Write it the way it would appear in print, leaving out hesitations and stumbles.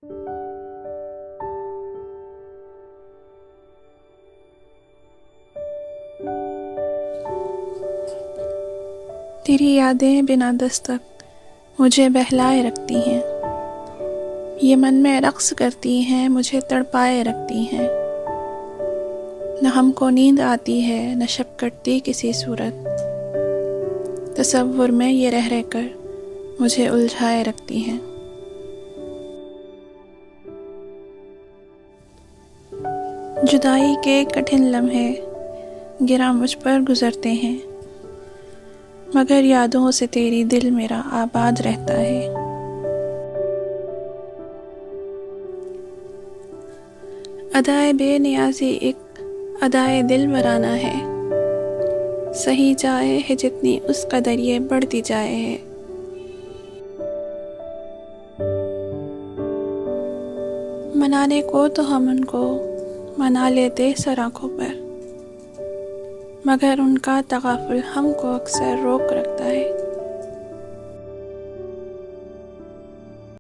तेरी यादें बिना दस्तक मुझे बहलाए रखती हैं, ये मन में रक्स करती हैं, मुझे तड़पाए रखती हैं। न हमको नींद आती है, न शब कटती किसी सूरत, तसव्वुर में ये रह रहकर मुझे उलझाए रखती हैं। जुदाई के कठिन लम्हे गिरा मुझ पर गुजरते हैं, मगर यादों से तेरी दिल मेरा आबाद रहता है। अदाए बेनियाज़ी एक अदाए दिल बराना है, सही जाए है जितनी उस कदर ये बढ़ती जाए है। मनाने को तो हम उनको मना लेते सर आँखों पर, मगर उनका तगाफुल हमको अक्सर रोक रखता है।